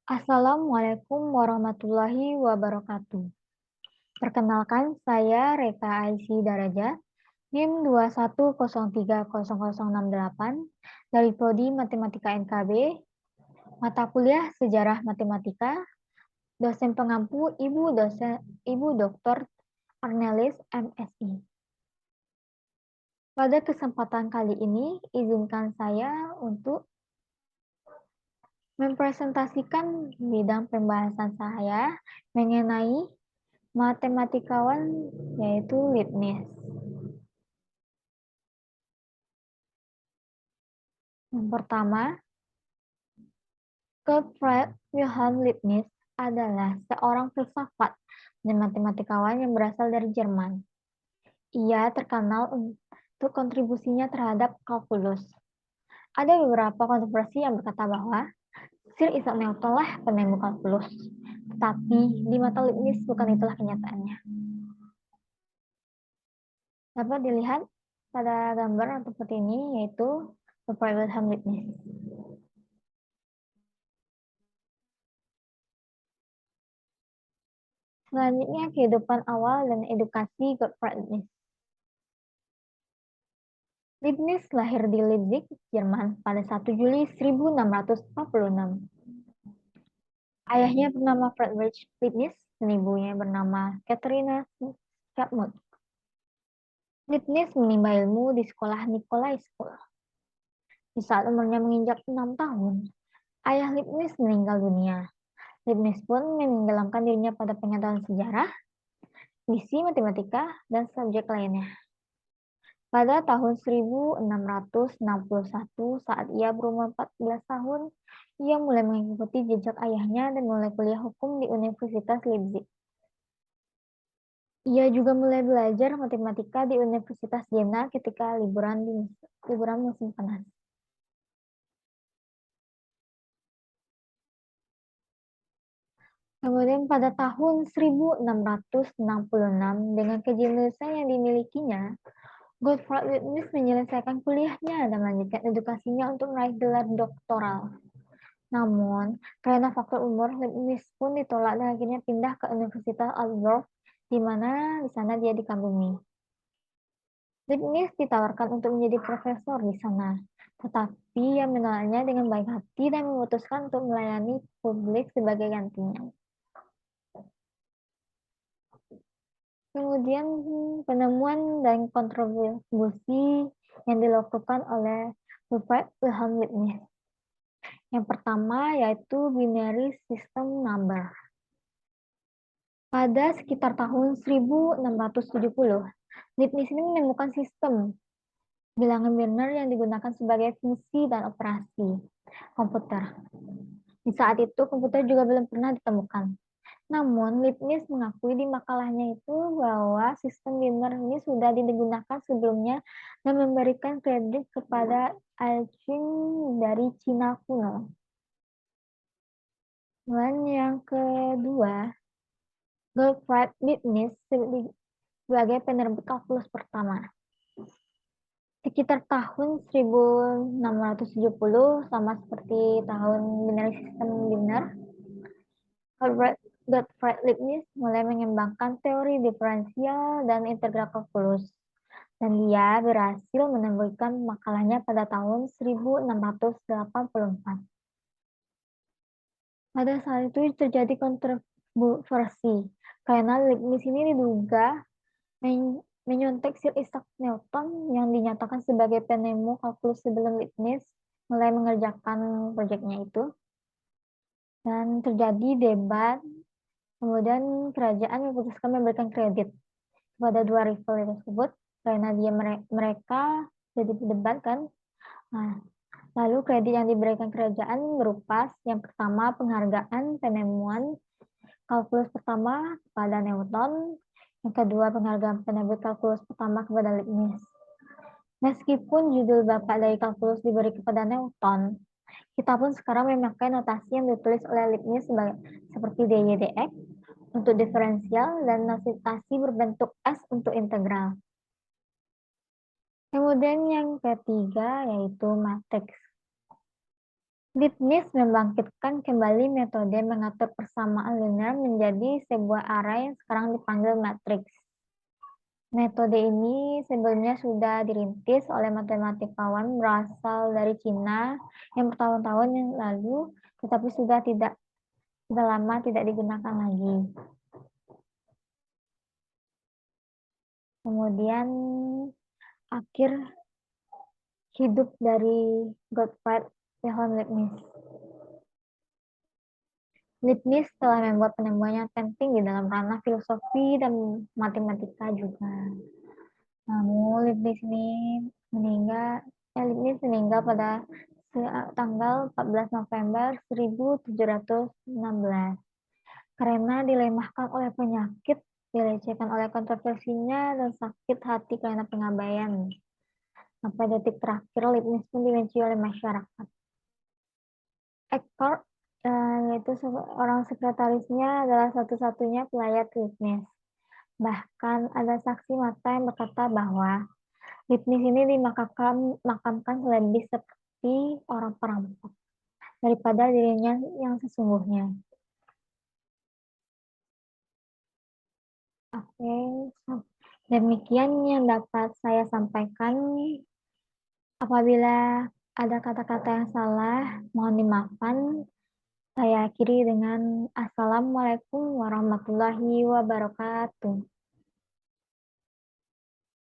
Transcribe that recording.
Assalamualaikum warahmatullahi wabarakatuh. Perkenalkan, saya Reka Aisy Daraja, NIM 2103068 dari Prodi Matematika NKB, mata kuliah Sejarah Matematika, dosen pengampu Ibu Dr. Arnelis MSI. Pada kesempatan kali ini, izinkan saya untuk mempresentasikan bidang pembahasan saya mengenai matematikawan yaitu Leibniz. Yang pertama, Gottfried Wilhelm Leibniz adalah seorang filsafat dan matematikawan yang berasal dari Jerman. Ia terkenal untuk kontribusinya terhadap kalkulus. Ada beberapa kontroversi yang berkata bahwa Sir Isaac Newton lah penemu kalkulus, tetapi di mata Leibniz bukan itulah kenyataannya. Dapat dilihat pada gambar seperti ini, yaitu Gottfried Wilhelm Leibniz. Selanjutnya, kehidupan awal dan edukasi Gottfried Leibniz. Leibniz lahir di Leipzig, Jerman pada 1 Juli 1646. Ayahnya bernama Friedrich Leibniz dan ibunya bernama Katharina Schapmuth. Leibniz menimba ilmu di sekolah Nikolai School. Di saat umurnya menginjak 6 tahun, ayah Leibniz meninggal dunia. Leibniz pun menenggelamkan dirinya pada pengetahuan sejarah, misi matematika, dan subjek lainnya. Pada tahun 1661, saat ia berumur 14 tahun, ia mulai mengikuti jejak ayahnya dan mulai kuliah hukum di Universitas Leipzig. Ia juga mulai belajar matematika di Universitas Jena ketika liburan musim panas. Kemudian pada tahun 1666, dengan kejeniusan yang dimilikinya, Gottfried Leibniz menyelesaikan kuliahnya dan melanjutkan edukasinya untuk meraih gelar doktoral. Namun, karena faktor umur, Leibniz pun ditolak dan akhirnya pindah ke Universitas Altdorf, di sana dia dikagumi. Leibniz ditawarkan untuk menjadi profesor di sana, tetapi ia menolaknya dengan baik hati dan memutuskan untuk melayani publik sebagai gantinya. Kemudian penemuan dan kontribusi yang dilakukan oleh Gottfried Wilhelm Leibniz. Yang pertama yaitu binary system number. Pada sekitar tahun 1670, Leibniz ini menemukan sistem bilangan biner yang digunakan sebagai fungsi dan operasi komputer. Di saat itu komputer juga belum pernah ditemukan. Namun, Leibniz mengakui di makalahnya itu bahwa sistem biner ini sudah digunakan sebelumnya dan memberikan kredit kepada Alcuin dari Cina kuno. Dan yang kedua, Gottfried Leibniz sebagai penerbit kalkulus pertama. Sekitar tahun 1670, sama seperti tahun binary system biner, Gottfried Leibniz mulai mengembangkan teori diferensial dan integral kalkulus, dan dia berhasil menemukan makalahnya pada tahun 1684. Pada saat itu terjadi kontroversi, karena Leibniz ini diduga menyontek Sir Isaac Newton yang dinyatakan sebagai penemu kalkulus sebelum Leibniz mulai mengerjakan proyeknya itu. Dan terjadi debat. Kemudian kerajaan memutuskan memberikan kredit kepada dua rival tersebut karena mereka jadi berdebat kan. Nah, lalu kredit yang diberikan kerajaan berupa yang pertama penghargaan penemuan kalkulus pertama kepada Newton, yang kedua penghargaan penerbit kalkulus pertama kepada Leibniz. Meskipun judul bapak dari kalkulus diberi kepada Newton, kita pun sekarang memakai notasi yang ditulis oleh Leibniz seperti DY/dx untuk diferensial dan notasi berbentuk S untuk integral. Kemudian yang ketiga yaitu matriks. Leibniz membangkitkan kembali metode mengatur persamaan linear menjadi sebuah array yang sekarang dipanggil matriks. Metode ini sebelumnya sudah dirintis oleh matematikawan berasal dari Cina yang bertahun-tahun yang lalu, tetapi sudah lama tidak digunakan lagi. Kemudian akhir hidup dari Gottfried Wilhelm Leibniz. Leibniz telah membuat penemuan yang penting di dalam ranah filosofi dan matematika juga. Namun Leibniz meninggal pada tanggal 14 November 1716 karena dilemahkan oleh penyakit, dilecehkan oleh kontroversinya, dan sakit hati karena pengabaian. Sampai detik terakhir, Leibniz pun dibenci oleh masyarakat. Eckhart, yaitu seorang sekretarisnya, adalah satu-satunya pelayat Leibniz. Bahkan ada saksi mata yang berkata bahwa Leibniz ini dimakamkan lebih seperti orang perampok daripada dirinya yang sesungguhnya. Oke, demikian yang dapat saya sampaikan. Apabila ada kata-kata yang salah, mohon dimaafkan. Saya akhiri dengan Assalamualaikum warahmatullahi wabarakatuh.